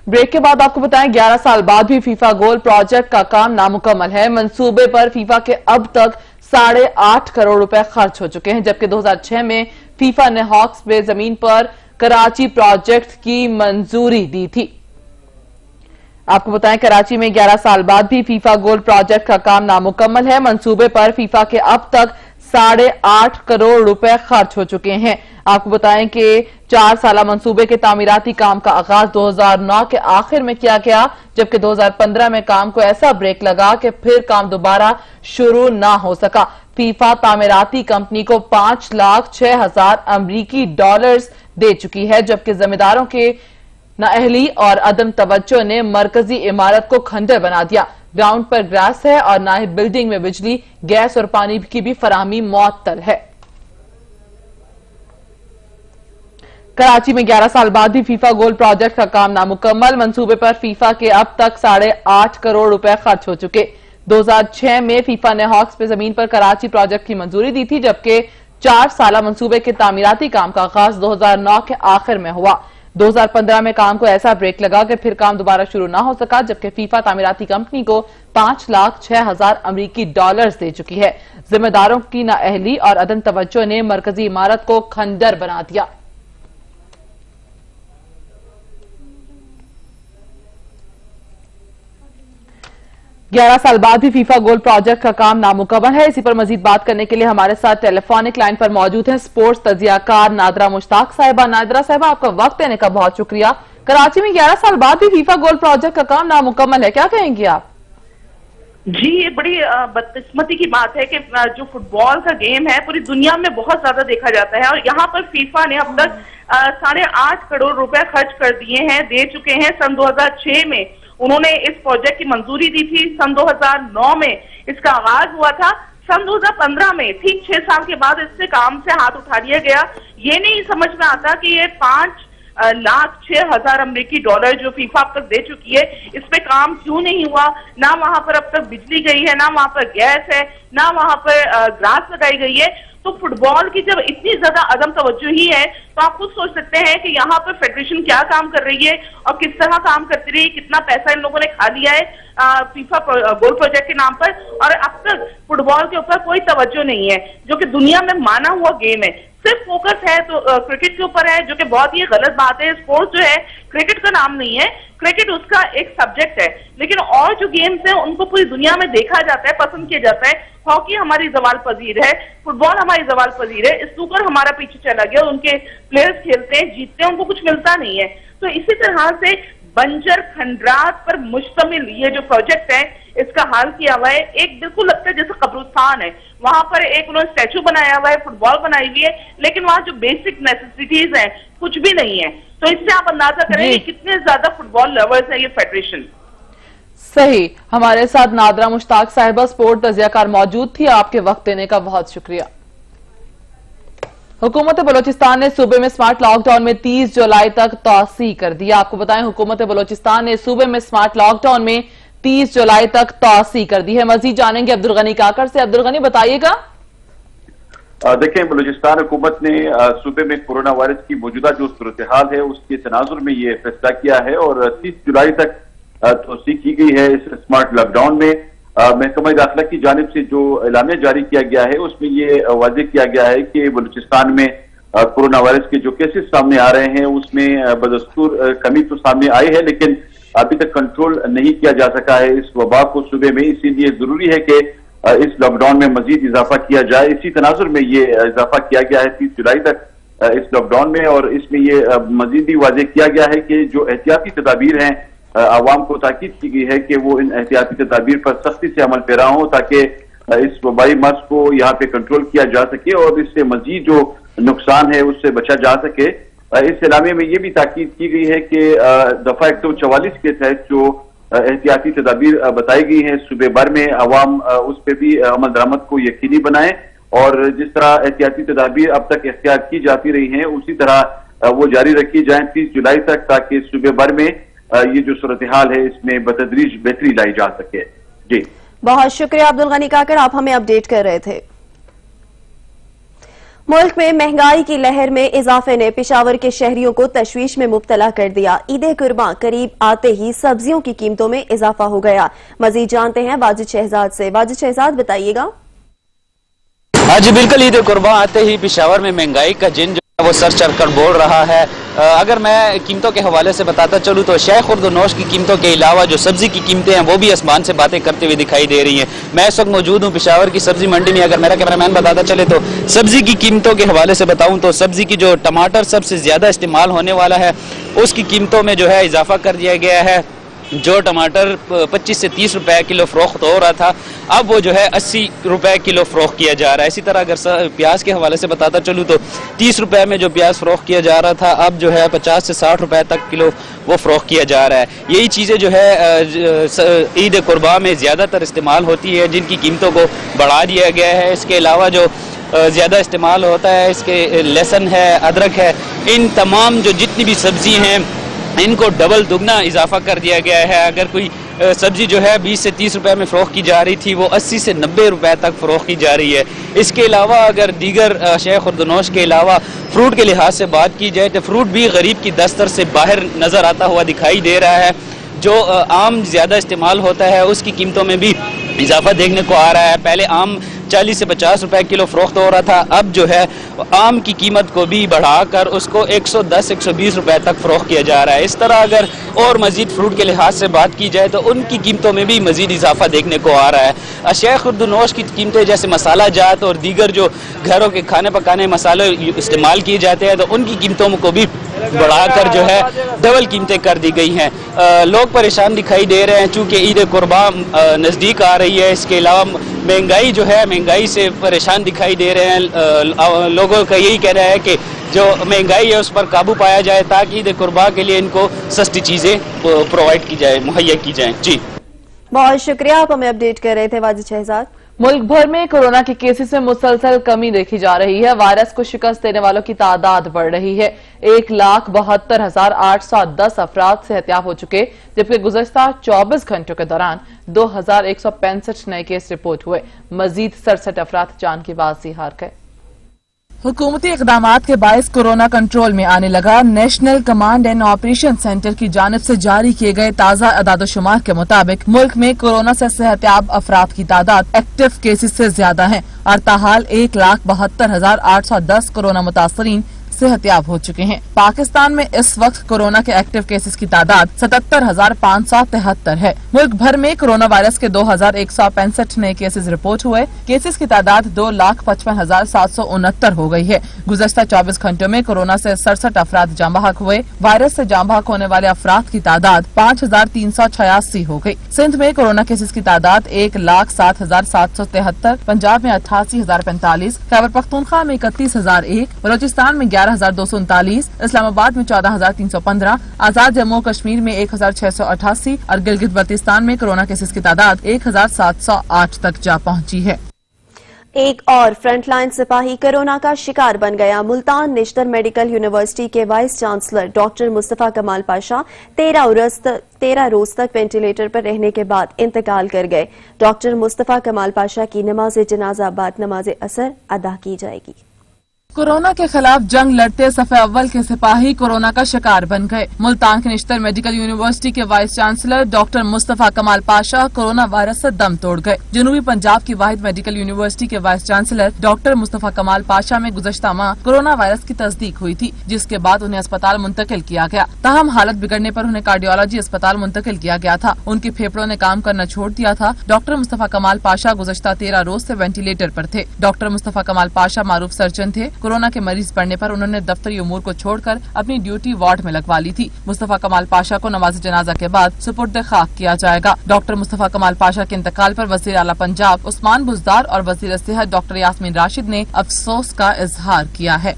ब्रेक के बाद आपको बताएं 11 साल बाद भी फीफा गोल प्रोजेक्ट का काम नामुकम्मल है। मंसूबे पर फीफा के अब तक 8.5 करोड़ रुपए खर्च हो चुके हैं, जबकि 2006 में फीफा ने हॉक्स पे जमीन पर कराची प्रोजेक्ट की मंजूरी दी थी। आपको बताएं कराची में 11 साल बाद भी फीफा गोल प्रोजेक्ट का काम नामुकम्मल है। मंसूबे पर फीफा के अब तक 8.5 करोड़ रुपए खर्च हो चुके हैं। आपको बताएं कि 4 साला मंसूबे के तामीराती काम का आगाज 2009 के आखिर में किया गया, जबकि 2015 में काम को ऐसा ब्रेक लगा कि फिर काम दोबारा शुरू ना हो सका। फीफा तामीराती कंपनी को 5,06,000 अमरीकी डॉलर्स दे चुकी है, जबकि जिम्मेदारों के नाअहली और अदम तवज्जो ने मरकजी इमारत को खंडर बना दिया। ग्राउंड पर ग्रास है और ना ही बिल्डिंग में बिजली, गैस और पानी की भी फराहमी मुअत्तल है। कराची में 11 साल बाद भी फीफा गोल प्रोजेक्ट का काम नामुकम्मल। मंसूबे पर फीफा के अब तक 8.5 करोड़ रुपए खर्च हो चुके। 2006 में फीफा ने हॉक्स पे जमीन पर कराची प्रोजेक्ट की मंजूरी दी थी, जबकि 4 साला मंसूबे के तामीराती काम का आगाज 2009 के आखिर में हुआ। 2015 में काम को ऐसा ब्रेक लगा कि फिर काम दोबारा शुरू ना हो सका, जबकि फीफा तामीराती कंपनी को 5,06,000 अमरीकी डॉलर्स दे चुकी है। जिम्मेदारों की नाअहली और अदम तवज्जो ने मरकजी इमारत को खंडर बना दिया। ग्यारह साल बाद भी फीफा गोल प्रोजेक्ट का काम नामुकम्मल है। इसी पर मजीद बात करने के लिए हमारे साथ टेलीफोनिक लाइन पर मौजूद हैं स्पोर्ट्स तजियाकार नादरा मुश्ताक साहिबा। नादरा साहिबा, आपका वक्त देने का बहुत शुक्रिया। कराची में 11 साल बाद भी फीफा गोल प्रोजेक्ट का काम नामुकम्मल है, क्या कहेंगे आप? जी, ये बड़ी बदकिस्मती की बात है कि जो फुटबॉल का गेम है पूरी दुनिया में बहुत ज्यादा देखा जाता है, और यहाँ पर फीफा ने अब तक 8.5 करोड़ रुपए खर्च कर दिए हैं, दे चुके हैं। सन 2006 में उन्होंने इस प्रोजेक्ट की मंजूरी दी थी। सन 2009 में इसका आगाज हुआ था। सन 2015 में ठीक 6 साल के बाद इससे काम से हाथ उठा लिया गया। ये नहीं समझ में आता कि ये 5,06,000 अमरीकी डॉलर जो फीफा अब तक दे चुकी है, इस पे काम क्यों नहीं हुआ। ना वहां पर अब तक बिजली गई है, ना वहां पर गैस है, ना वहां पर ग्रास लगाई गई है। तो फुटबॉल की जब इतनी ज्यादा अदम तवज्जो ही है, तो आप खुद सोच सकते हैं कि यहाँ पर फेडरेशन क्या काम कर रही है और किस तरह काम करती रही, कितना पैसा इन लोगों ने खा लिया है फीफा गोल प्रोजेक्ट के नाम पर। और अब तक फुटबॉल के ऊपर कोई तवज्जो नहीं है, जो कि दुनिया में माना हुआ गेम है। सिर्फ फोकस है तो क्रिकेट के ऊपर है, जो कि बहुत ही गलत बात है। स्पोर्ट्स जो है क्रिकेट का नाम नहीं है, क्रिकेट उसका एक सब्जेक्ट है, लेकिन और जो गेम्स है उनको पूरी दुनिया में देखा जाता है, पसंद किया जाता है। हॉकी हमारी जवाल पजीर है, फुटबॉल हमारी जवाल पजीर है, स्नूकर हमारा पीछे चला गया। उनके प्लेयर्स खेलते हैं, जीतते हैं, उनको कुछ मिलता नहीं है। तो इसी तरह से बंजर खंडरात पर मुश्तमिल ये जो प्रोजेक्ट है इसका हाल किया हुआ है। एक बिल्कुल लगता है जैसे कब्रिस्तान है, वहां पर एक उन्होंने स्टैचू बनाया हुआ है, फुटबॉल बनाई हुई है, लेकिन वहां जो बेसिक नेसेसिटीज हैं कुछ भी नहीं है। तो इससे आप अंदाजा करें कि कितने ज्यादा फुटबॉल लवर्स है ये फेडरेशन। सही, हमारे साथ नादरा मुश्ताक साहिबा स्पोर्ट तजियाकार मौजूद थी। आपके वक्त देने का बहुत शुक्रिया। हुकूमत बलोचिस्तान ने सूबे में स्मार्ट लॉकडाउन में 30 जुलाई तक तौसी कर दिया। आपको बताएं, हुकूमत बलोचिस्तान ने सूबे में स्मार्ट लॉकडाउन में 30 जुलाई तक तौसी कर दी है। मजीद जानेंगे अब्दुल गनी काकर से। अब्दुल गनी, बताइएगा। देखें, बलूचिस्तान हुकूमत ने सूबे में कोरोना वायरस की मौजूदा जो सूरत हाल है उसके तनाजुर में ये फैसला किया है और 30 जुलाई तक तौसी की गई है इस स्मार्ट लॉकडाउन में। महकमा दाखिला की जानिब से जो एलामिया जारी किया गया है उसमें ये वाज़ेह किया गया है कि बलूचिस्तान में कोरोना वायरस के जो केसेस सामने आ रहे हैं उसमें बदस्तूर कमी तो सामने आई है, लेकिन अभी तक कंट्रोल नहीं किया जा सका है इस वबा को सूबे में। इसीलिए जरूरी है कि इस लॉकडाउन में मजीद इजाफा किया जाए। इसी तनाजुर में ये इजाफा किया गया है 30 जुलाई तक इस लॉकडाउन में, और इसमें ये मजीद भी वाज़ेह किया गया है कि जो एहतियाती तदाबीर हैं आवाम को ताकीद की गई है कि वो इन एहतियाती तदाबीर पर सख्ती से अमल पैरा हो ताकि इस वबाई मर्ज को यहाँ पे कंट्रोल किया जा सके और इससे मजीद जो नुकसान है उससे बचा जा सके। इस इलामे में ये भी ताकीद की गई है कि दफा 144 के तहत जो एहतियाती तदाबीर बताई गई हैं सूबे भर में, अवाम उस पर भी अमल दरामद को यकीनी बनाए और जिस तरह एहतियाती तदाबीर अब तक इख्तियार की जाती रही हैं उसी तरह वो जारी रखी जाए 30 जुलाई तक, ताकि सूबे भर में ये जो सूरत हाल है इसमें बतदरीज बेहतरी लाई जा सके। जी, बहुत शुक्रिया अब्दुल गनी काकर, आप हमें अपडेट कर रहे थे। मुल्क में महंगाई की लहर में इजाफे ने पेशावर के शहरियों को तशवीश में मुब्तला कर दिया। ईद कुर्बान करीब आते ही सब्जियों की कीमतों में इजाफा हो गया। मजीद जानते हैं वाजिद शहजाद से। वाजिद शहजाद, बताइएगा। हाँ जी बिल्कुल, ईद कुर्बान आते ही पेशावर में महंगाई का जिन वो सर चढ़ कर बोल रहा है। अगर मैं कीमतों के हवाले से बताता चलूँ तो शाय खुर्द नोश की कीमतों के अलावा जो सब्जी की कीमतें हैं वो भी आसमान से बातें करते हुए दिखाई दे रही हैं। मैं इस वक्त मौजूद हूँ पेशावर की सब्जी मंडी में। अगर मेरा कैमरामैन बताता चले तो सब्जी की कीमतों के हवाले से बताऊँ तो सब्जी की जो टमाटर सबसे ज़्यादा इस्तेमाल होने वाला है उसकी कीमतों में जो है इजाफा कर दिया गया है। जो टमाटर 25 से 30 रुपए किलो फ़रोख्त हो रहा था अब वो जो है 80 रुपए किलो फ़रोख्त किया जा रहा है। इसी तरह अगर प्याज के हवाले से बताता चलूँ तो 30 रुपए में जो प्याज फ़रोख्त किया जा रहा था अब जो है 50 से 60 रुपए तक किलो वो फ़रोख्त किया जा रहा है। यही चीज़ें जो है ईद कुर्बान में ज़्यादातर इस्तेमाल होती है जिनकी कीमतों को बढ़ा दिया गया है। इसके अलावा जो ज़्यादा इस्तेमाल होता है इसके लहसुन है, अदरक है, इन तमाम जो जितनी भी सब्ज़ी हैं इनको डबल दुगना इजाफा कर दिया गया है। अगर कोई सब्जी जो है 20 से 30 रुपए में फ़रोख्त की जा रही थी वो 80 से 90 रुपए तक फ़रोख्त की जा रही है। इसके अलावा अगर दीगर शय खुर्दनोश के अलावा फ्रूट के लिहाज से बात की जाए तो फ्रूट भी गरीब की दस्तर से बाहर नज़र आता हुआ दिखाई दे रहा है। जो आम ज़्यादा इस्तेमाल होता है उसकी कीमतों में भी इजाफा देखने को आ रहा है। पहले आम 40 से 50 रुपए किलो फ़रोख्त हो रहा था, अब जो है आम की कीमत को भी बढ़ाकर उसको 110-120 रुपए तक फ़रोख्त किया जा रहा है। इस तरह अगर और मज़ीद फ्रूट के लिहाज से बात की जाए तो उनकी कीमतों में भी मज़ीद इजाफा देखने को आ रहा है। अशिया खुर्दनोश की कीमतें जैसे मसाला जात और दीगर जो घरों के खाने पकाने मसाले इस्तेमाल किए जाते हैं तो उनकी कीमतों को भी बढ़ाकर जो है डबल कीमतें कर दी गई हैं। लोग परेशान दिखाई दे रहे हैं चूँकि ईद कुर्बान नज़दीक आ रही है। इसके अलावा महंगाई जो है महंगाई से परेशान दिखाई दे रहे हैं। लोगों का यही कहना है कि जो महंगाई है उस पर काबू पाया जाए ताकि ईद कुर्बान के लिए इनको सस्ती चीज़ें प्रोवाइड की जाए, मुहैया की जाए। जी बहुत शुक्रिया, आप हमें अपडेट कर रहे थे वाजिद शहजाद। मुल्क भर में कोरोना के केसेस में मुसलसल कमी देखी जा रही है। वायरस को शिकस्त देने वालों की तादाद बढ़ रही है। 1,72,810 अफराद सेहतयाब हो चुके, जबकि गुज़श्ता 24 घंटों के दौरान 2,165 नए केस रिपोर्ट हुए। मजीद 67 अफराद जान की बाजी हार गए। हुकूमती इक़दामात के बायस कोरोना कंट्रोल में आने लगा। National command and operation centre की जानिब से जारी किए गए ताज़ा अदाद-ओ-शुमार के मुताबिक मुल्क में कोरोना से सेहतयाब अफराद की तादाद एक्टिव केसेस से ज्यादा है और ताहाल 1,72,810 कोरोना मुतासरीन सेहतियाब हो चुके हैं। पाकिस्तान में इस वक्त कोरोना के एक्टिव केसेस की तादाद 77,573 है। मुल्क भर में कोरोना वायरस के 2,165 नए केसेस रिपोर्ट हुए। केसेस की तादाद 2,55,769 हो गई है। गुज़श्ता 24 घंटों में कोरोना से 67 अफराद जाँ बहक हुए। वायरस से जाँ बहक होने वाले अफराद की तादाद 5,386 हो गई। सिंध में कोरोना केसेस की तादाद 1,07,773, पंजाब में 88,045, खैबर पख्तूनख्वा में 31,001, बलोचिस्तान में 11,239, इस्लामाबाद में 14,315, आजाद जम्मू कश्मीर में 1,688 और गिलगित बल्तिस्तान में कोरोना केसेस की तादाद 1,708 तक जा पहुंची है। एक और फ्रंटलाइन सिपाही कोरोना का शिकार बन गया। मुल्तान नेशनल मेडिकल यूनिवर्सिटी के वाइस चांसलर डॉक्टर मुस्तफा कमाल पाशा 13 रोज तक वेंटिलेटर पर रहने के बाद इंतकाल कर गए। डॉक्टर मुस्तफा कमाल पाशा की नमाज जनाजा बाद नमाज असर अदा की जाएगी। कोरोना के खिलाफ जंग लड़ते सफ़े अव्वल के सिपाही कोरोना का शिकार बन गए। मुल्तान के नेशनल मेडिकल यूनिवर्सिटी के वाइस चांसलर डॉक्टर मुस्तफा कमाल पाशा कोरोना वायरस से दम तोड़ गए। जनूबी पंजाब की वाहिद मेडिकल यूनिवर्सिटी के वाइस चांसलर डॉक्टर मुस्तफा कमाल पाशा में गुज़श्ता माह कोरोना वायरस की तस्दीक हुई थी, जिसके बाद उन्हें अस्पताल मुंतकिल किया गया। ताहम हालत बिगड़ने पर उन्हें कार्डियोलॉजी अस्पताल मुंतकिल किया गया था। उनके फेफड़ों ने काम करना छोड़ दिया था। डॉक्टर मुस्तफा कमाल पाशा गुज़श्ता 13 रोज से वेंटिलेटर पर थे। डॉक्टर मुस्तफा कमाल पाशा मारूफ सर्जन थे। कोरोना के मरीज पड़ने पर उन्होंने दफ्तरी उमूर को छोड़कर अपनी ड्यूटी वार्ड में लगवा ली थी। मुस्तफा कमाल पाशा को नमाज जनाजा के बाद सुपुर्द खाक किया जाएगा। डॉक्टर मुस्तफा कमाल पाशा के इंतकाल पर वज़ीर आला पंजाब उस्मान बुज़दार और वज़ीर सेहत डॉक्टर यास्मीन राशिद ने अफसोस का इजहार किया है।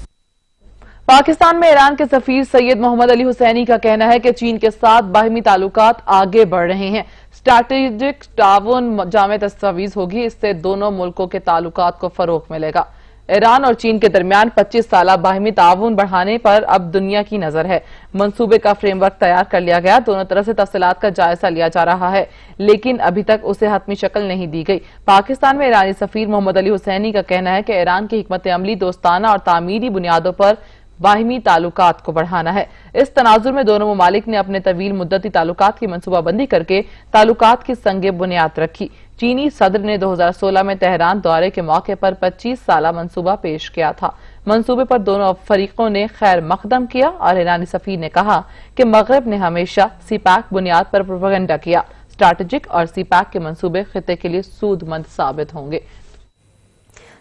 पाकिस्तान में ईरान के सफीर सैयद मोहम्मद अली हुसैनी का कहना है कि चीन के साथ बाहिमी ताल्लुकात आगे बढ़ रहे हैं। स्ट्रैटेजिक ताउन जामे दस्तावेज होगी, इससे दोनों मुल्कों के ताल्लुकात को फरोग मिलेगा। ईरान और चीन के दरमियान 25 साल बाहिमी ताउन बढ़ाने पर अब दुनिया की नजर है। मंसूबे का फ्रेमवर्क तैयार कर लिया गया। दोनों तरफ से तफसीलात का जायजा लिया जा रहा है, लेकिन अभी तक उसे हतमी शक्ल नहीं दी गई। पाकिस्तान में ईरानी सफीर मोहम्मद अली हुसैनी का कहना है कि ईरान की हिकमत अमली दोस्ताना और तामीरी बुनियादों पर बाहिमी ताल्लुकात को बढ़ाना है। इस तनाजुर में दोनों ममालिक ने अपने तवील मुद्दती ताल्लुकात की मनसूबाबंदी करके ताल्लुकात की संगे बुनियाद रखी। चीनी सदर ने 2016 में तेहरान दौरे के मौके पर 25 साला मंसूबा पेश किया था। मंसूबे पर दोनों फरीकों ने खैर मकदम किया और ईरानी सफीर ने कहा कि मगरब ने हमेशा सीपैक बुनियाद पर प्रोपेगेंडा किया। स्ट्रैटेजिक और सीपैक के मंसूबे खिते के लिए सूदमंद साबित होंगे।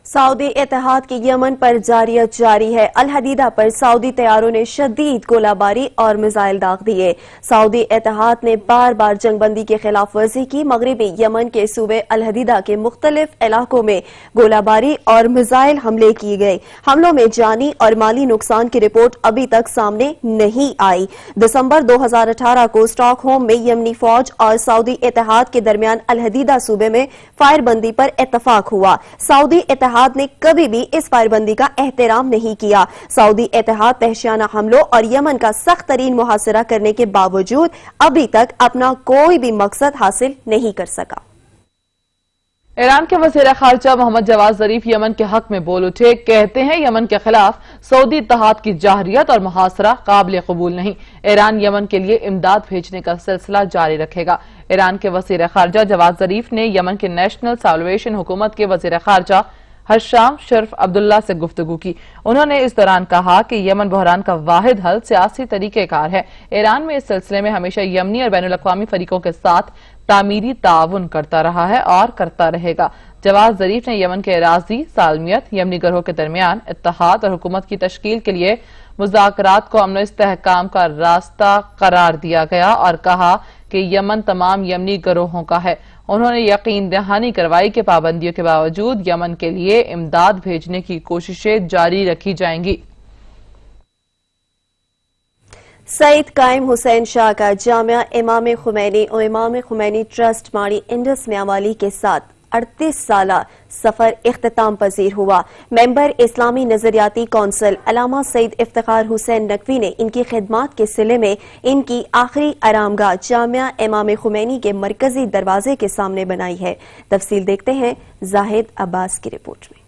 सऊदी इत्तेहाद की यमन पर जारियत जारी है। अल हदीदा पर सऊदी तैयारों ने शदीद गोलाबारी और मिसाइल दाग दिए। सऊदी इत्तेहाद ने बार बार जंगबंदी की खिलाफ वर्जी की। मगरबी यमन के सूबे अल हदीदा के मुख्तलिफ इलाकों में गोलाबारी और मिसाइल हमले किए गए। हमलों में जानी और माली नुकसान की रिपोर्ट अभी तक सामने नहीं आई। दिसंबर 2018 को स्टॉकहोम में यमनी फौज और सऊदी इत्तेहाद के दरमियान अल हदीदा सूबे में फायरबंदी पर इत्तफाक हुआ। सऊदी इत्तेहाद ने कभी भी इस फायरबंदी का एहतराम नहीं किया। सऊदी इत्तेहाद तहशियाना हमलों और यमन का सख्त तरीन मुहासरा करने के बावजूद अभी तक अपना कोई भी मकसद हासिल नहीं कर सका। ईरान के वज़ीर ख़ारिजा मोहम्मद जवाद ज़रीफ यमन के हक में बोल उठे। कहते हैं यमन के खिलाफ सऊदी इत्तेहाद की जाहरियत और मुहासरा काबिल कबूल नहीं। ईरान यमन के लिए इमदाद भेजने का सिलसिला जारी रखेगा। ईरान के वज़ीर ख़ारिजा जवाद ज़रीफ ने यमन के नेशनल साल्वेशन हुकूमत के वज़ीर ख़ारिजा हशाम शर्फ अब्दुल्ला से गुफ्तगू की। उन्होंने इस दौरान कहा कि यमन बहरान का वाहिद हल सियासी तरीकेकार है। ईरान में इस सिलसिले में हमेशा यमनी और बैनुल अक़वामी फरीकों के साथ तामीरी ताउन करता रहा है और करता रहेगा। जवाद ज़रीफ ने यमन के अराज़ी सालमियत, यमनी गिरोह के दरमियान इत्तेहाद और हुकूमत की तश्कील के लिए मुज़ाकरात को अमन इस्तेहकाम का रास्ता करार दिया गया और कहा कि यमन तमाम यमनी गिरोहों का है। उन्होंने यकीन दहानी करवाई कि पाबंदियों के बावजूद यमन के लिए इमदाद भेजने की कोशिशें जारी रखी जाएंगी। सईद कायम हुसैन शाह का जामिया इमाम खुमैनी और इमाम खुमैनी ट्रस्ट माड़ी इंडस म्यावाली के साथ 38 साला सफर इख्तिताम पजीर हुआ। मेंबर इस्लामी नजरियाती कौंसिल अलामा सईद इफ्तिखार हुसैन नकवी ने इनकी खिदमात के सिले में इनकी आखिरी आरामगाह जामिया इमाम खुमैनी के मरकजी दरवाजे के सामने बनाई है। तफसील देखते हैं जाहिद अब्बास की रिपोर्ट में।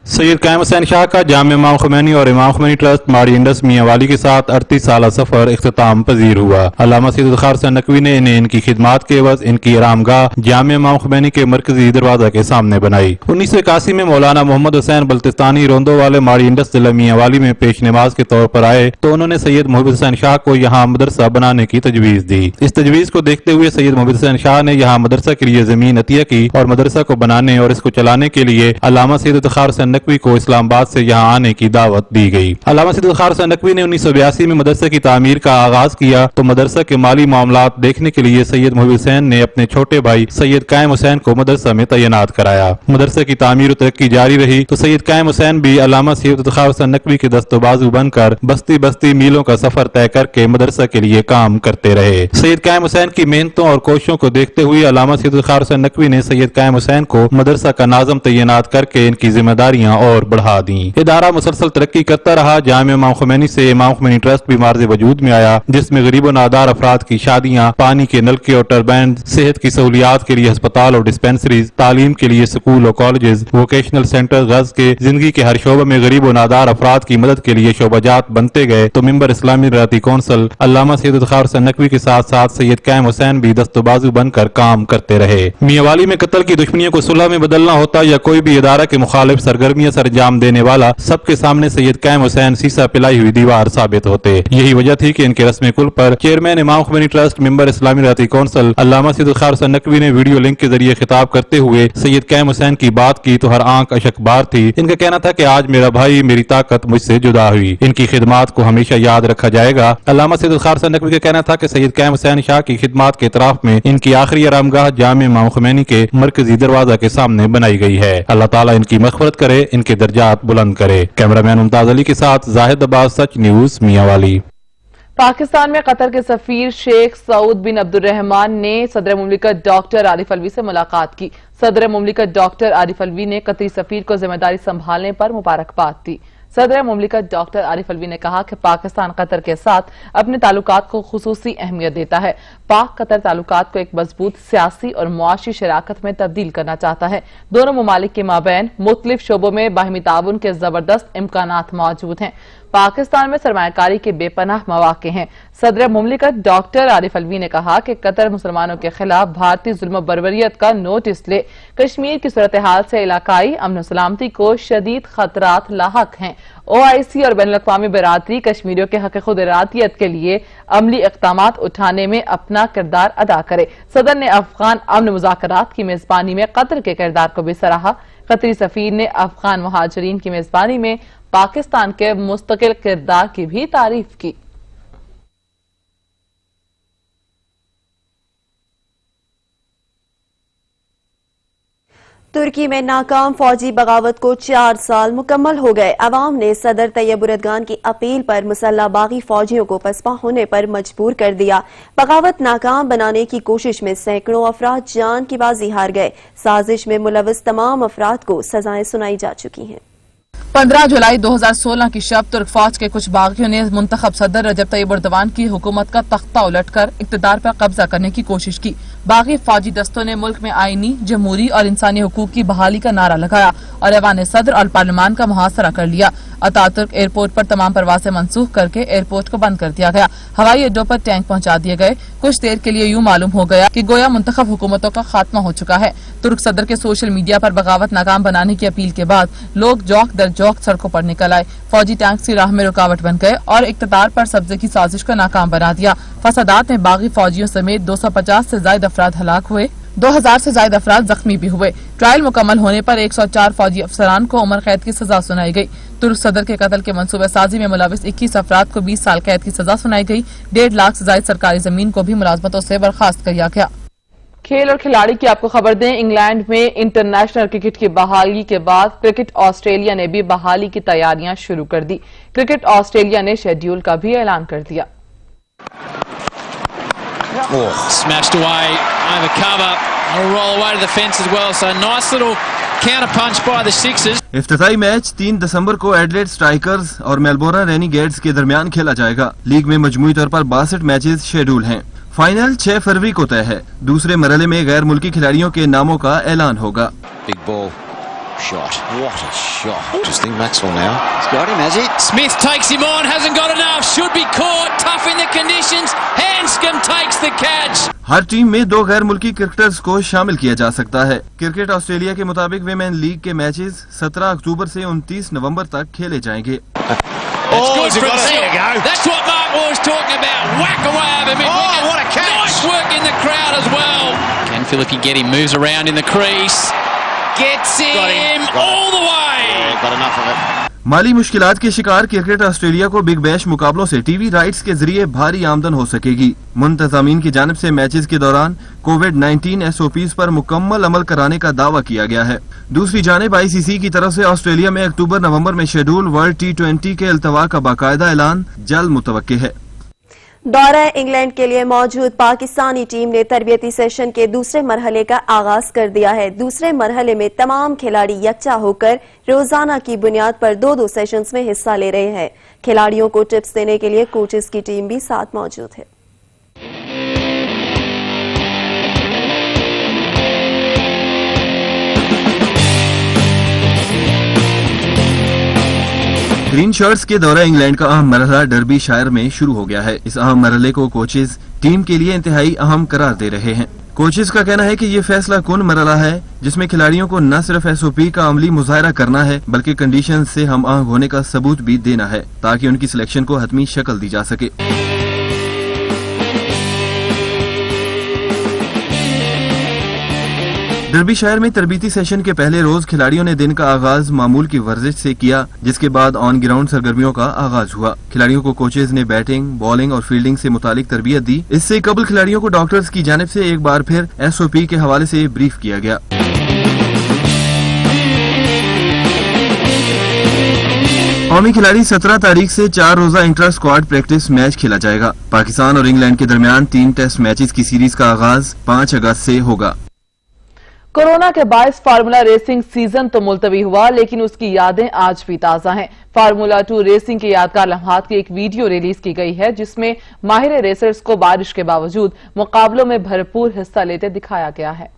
सैयद कायम हुसैन शाह का जामिया इमाम खुमैनी और इमाम खुमैनी ट्रस्ट माड़ी इंडस मियांवाली के साथ 38 साल सफर इख्तिताम पजीर हुआ। अल्लामा सैयद खार हुसैन नकवी ने इन्हें इनकी खिदमात के एवज इनकी आरामगाह जामिया इमाम खुमैनी के मरकजी दरवाजा के सामने बनाई। 1981 में मौलाना मोहम्मद हुसैन बल्तिस्तानी रोंदो वाले माड़ी इंडस जिला मियांवाली में पेश नमाज के तौर पर आए तो उन्होंने सैयद मोहम्मद हुसैन शाह को यहाँ मदरसा बनाने की तजवीज दी। इस तजवीज को देखते हुए सैयद मोहम्मद हुसैन शाह ने यहाँ मदरसा के लिए जमीन अतिया की और मदरसा को बनाने और इसको चलाने के लिए अल्लामा सैयद खार हुसैन नकवी को इस्लामाबाद से यहाँ आने की दावत दी गई। अल्लामा सैयद खार हुसैन नकवी ने 1982 में मदरसे की तामीर का आगाज किया तो मदरसा के माली मामलात देखने के लिए सैयद मोहम्मद हुसैन ने अपने छोटे भाई सैयद कायम हुसैन को मदरसा में तैनात कराया। मदरसे की तामीर और तरक्की जारी रही तो सैयद कायम हुसैन भी अल्लामा सैयद खार हुसैन नकवी के दस्तबाजू बनकर बस्ती बस्ती मीलों का सफर तय करके मदरसा के लिए काम करते रहे। सैयद कायम हुसैन की मेहनतों और कोशिशों को देखते हुए अल्लामा सैयद खार हुसैन नकवी ने सैयद कायम हुसैन को मदरसा का नाज़िम तैनात करके इनकी जिम्मेदारियां और बढ़ा दी। इदारा मुसलसल तरक्की करता रहा। जामिया इमाम खुमैनी से इमाम खुमैनी ट्रस्ट भी मार्ज़ वजूद में आया जिसमें गरीब और नादार अफराद की शादियां, पानी के नलके और टरबैन, सेहत की सहूलियात के लिए अस्पताल और डिस्पेंसरीज, तालीम के लिए स्कूल और कॉलेजेस, वोकेशनल सेंटर गज के जिंदगी के हर शोबे में गरीब और नादार अफराद की मदद के लिए शोबाजात बनते गए तो मिंबर इस्लामी राती कौंसल अल्लामा सैयद खार हुसैन नकवी के साथ साथ सैयद कायम हुसैन भी दस्तबाजू बनकर काम करते रहे। मियांवाली में कत्ल की दुश्मनियों को सुलह में बदलना होता या कोई भी इदारा के मुखालिफ सरगर्मियां सर अंजाम देने वाला सबके सामने सैयद कायम हुसैन सीसा पिलाई हुई दीवार साबित होते। यही वजह थी कि इनके रस्म कुल पर चेयरमैन इमाम खुमैनी ट्रस्ट मिंबर इस्लामी राती कौंसल अल्लामा सैयद खार हुसैन नकवी ने वीडियो लिंक के जरिए खिताब करते हुए सैयद कायम हुसैन की बात की तो हर आंख अशकबार थी। इनका कहना था कि आज मेरा भाई मेरी ताकत मुझसे जुदा हुई, इनकी खिदमात को हमेशा याद रखा जाएगा। अल्लामा सैयद खार हुसैन नकवी का कहना था कि सैयद कायम हुसैन शाह की खिदमात के इतराफ में इनकी आखिरी आरामगाह जामिया इमाम खुमैनी के मरकजी दरवाजा के सामने बनाई गई है। अल्लाह ताला इनकी मग़फ़िरत करे, इनके दर्जात बुलंद करे। कैमरामैन मुमताज अली के साथ जाहिद अब्बास, सच न्यूज मियांवाली। पाकिस्तान में कतर के सफीर शेख सऊद बिन अब्दुर्रहमान ने सदर मुमलिकत डॉक्टर आरिफ अलवी से मुलाकात की। सदर मुमलिकत डॉक्टर आरिफ अलवी ने कतरी सफीर को जिम्मेदारी संभालने पर मुबारकबाद दी। सदर मुमलिकत डॉक्टर आरिफ अलवी ने कहा कि पाकिस्तान कतर के साथ अपने ताल्लुकात को खुसूसी अहमियत देता है। पाक कतर ताल्लुकात को एक मजबूत सियासी और मुआशी शराकत में तब्दील करना चाहता है। दोनों ममालिक के माबैन मुख्तलिफ शोबों में बाहिमी ताउन के जबरदस्त इम्कानात मौजूद हैं। पाकिस्तान में सरमायाकारी के बेपनाह मौके हैं। सदर मुमलिकत डॉक्टर आरिफ अलवी ने कहा कि कतर मुसलमानों के खिलाफ भारतीय जुल्म बर्बरियत का नोटिस ले कश्मीर की सूरत हाल से इलाकाई अमन सलामती को शदीद खतरात लाहक हैं। OIC और बैनुल-अक़वामी बिरादरी कश्मीरियों के हक़ खुद इरादियत के लिए अमली इक़दामात उठाने में अपना किरदार अदा करे। सदर ने अफगान अमन मुज़ाकरात की मेजबानी में कतर के किरदार को भी सराहा। कतरी सफीर ने अफगान मुहाजिरीन की मेजबानी में पाकिस्तान के मुस्तकिल किरदार की भी तारीफ की। तुर्की में नाकाम फौजी बगावत को 4 साल मुकम्मल हो गए। अवाम ने सदर तैयब उर्दगान की अपील पर मुसल्ला बागी फौजियों को पसपा होने पर मजबूर कर दिया। बगावत नाकाम बनाने की कोशिश में सैकड़ों अफराद जान की बाजी हार गए। साजिश में मुलविस तमाम अफराद को सजाएं सुनाई जा चुकी हैं। 15 जुलाई 2016 की शब तुर्क फौज के कुछ बागियों ने मुंतखब सदर रजब तैयब उर्दवान की हुकूमत का तख्ता उलटकर इक्तदार पर कब्जा करने की कोशिश की। बागी फौजी दस्तों ने मुल्क में आईनी, जमहूरी और इंसानी हुकूक की बहाली का नारा लगाया और ऐवान सदर और पार्लियामान का मुहासरा कर लिया। अतातुर्क एयरपोर्ट पर तमाम परवाजें मनसूख करके एयरपोर्ट को बंद कर दिया गया। हवाई अड्डों पर टैंक पहुंचा दिए गए। कुछ देर के लिए यूं मालूम हो गया कि गोया मुंतखब हुकूमतों का खात्मा हो चुका है। तुर्क सदर के सोशल मीडिया पर बगावत नाकाम बनाने की अपील के बाद लोग जौक दर जौक सड़कों पर निकल आए। फौजी टैंक की राह में रुकावट बन गए और इक्तदार पर कब्जे की साजिश को नाकाम बना दिया। फसादात में बागी फौजियों समेत 250 से ज्यादा अफराद हलाक हुए, 2000 से ज्यादा अफराद जख्मी भी हुए। ट्रायल मुकम्मल होने पर 104 फौजी अफसरान को उम्र कैद की सजा सुनाई गई। तुर्क सदर के कत्ल के मंसूबे साजी में मुलविस 21 अफराद को 20 साल कैद की सजा सुनाई गई। 1.5 लाख से ज्यादा सरकारी जमीन को भी मुलाजमतों से बर्खास्त किया गया। खेल और खिलाड़ी की आपको खबर दें, इंग्लैंड में इंटरनेशनल क्रिकेट की बहाली के बाद क्रिकेट ऑस्ट्रेलिया ने भी बहाली की तैयारियां शुरू कर दी। क्रिकेट ऑस्ट्रेलिया ने शेड्यूल का भी ऐलान कर दिया। Smashed away over cover. A roll away to the fence as well. So nice little counter punch by the Sixers. इफ्तिताई मैच 3 दिसंबर को एडिलेड स्ट्राइकर्स और मेलबोर्न रेनिगेट्स के दरमियान खेला जाएगा। लीग में मजमूई तौर पर 62 मैचेस शेड्यूल हैं। फाइनल 6 फरवरी को तय है। दूसरे मरहले में गैर मुल्की खिलाड़ियों के नामों का ऐलान होगा। Big ball shot. What a shot. Interesting. Maxwell now. He's got him, has he? Smith takes him on, hasn't got enough, should be caught, tough in the conditions. Hanscom takes the catch. Her team में 2 गैर मुल्की क्रिकेटर्स को शामिल किया जा सकता है। क्रिकेट ऑस्ट्रेलिया के मुताबिक विमेन लीग के मैचेस 17 अक्टूबर से 29 नवंबर तक खेले जाएंगे। That's good from Hill. That's what Mark was talking about. Whack away over mid-wicket. Oh, what a catch. Nice work in the crowd as well. Canfield, if he get him, moves around in the crease. Gets him all the way. Yeah, got enough of it. माली मुश्किलात के शिकार क्रिकेट ऑस्ट्रेलिया को बिग बैश मुकाबलों से टीवी राइट्स के जरिए भारी आमदन हो सकेगी। मुंतजामीन की जानिब से मैचेस के दौरान कोविड-19 SOPs पर मुकम्मल अमल कराने का दावा किया गया है। दूसरी जानिब ICC की तरफ से ऑस्ट्रेलिया में अक्टूबर-नवंबर में शेड्यूल वर्ल्ड T20 के इल्तवा का बाकायदा ऐलान जल्द मुतवक्के है। दौरा इंग्लैंड के लिए मौजूद पाकिस्तानी टीम ने तरबियती सेशन के दूसरे मरहले का आगाज कर दिया है। दूसरे मरहले में तमाम खिलाड़ी यकजा होकर रोजाना की बुनियाद पर 2-2 सेशंस में हिस्सा ले रहे हैं। खिलाड़ियों को टिप्स देने के लिए कोचेस की टीम भी साथ मौजूद है। ग्रीन शर्ट्स के दौरा इंग्लैंड का अहम मरहला डर्बी शायर में शुरू हो गया है। इस अहम मरहले को कोचेस टीम के लिए इंतहाई अहम करार दे रहे हैं। कोचेस का कहना है कि ये फैसला कुन मरहला है जिसमें खिलाड़ियों को न सिर्फ SOP का अमली मुजाहरा करना है बल्कि कंडीशन से हम आहंग होने का सबूत भी देना है ताकि उनकी सिलेक्शन को हतमी शक्ल दी जा सके। डर्बी शायर में तरबीती सेशन के पहले रोज खिलाड़ियों ने दिन का आगाज मामूल की वर्जिश से किया, जिसके बाद ऑन ग्राउंड सरगर्मियों का आगाज हुआ। खिलाड़ियों को कोचेज ने बैटिंग, बॉलिंग और फील्डिंग से मुतालिक तरबियत दी। इससे कबल खिलाड़ियों को डॉक्टर्स की जानिब से एक बार फिर SOP के हवाले से ब्रीफ किया गया। कौमी खिलाड़ी 17 तारीख से 4 रोजा इंट्रा स्क्वाड प्रैक्टिस मैच खेला जाएगा। पाकिस्तान और इंग्लैंड के दरमियान 3 टेस्ट मैचेस की सीरीज का आगाज 5 अगस्त से होगा। कोरोना के बायस फार्मूला रेसिंग सीजन तो मुलतवी हुआ, लेकिन उसकी यादें आज भी ताजा हैं। फार्मूला 2 रेसिंग के यादगार लम्हात की एक वीडियो रिलीज की गई है जिसमें माहिर रेसर्स को बारिश के बावजूद मुकाबलों में भरपूर हिस्सा लेते दिखाया गया है।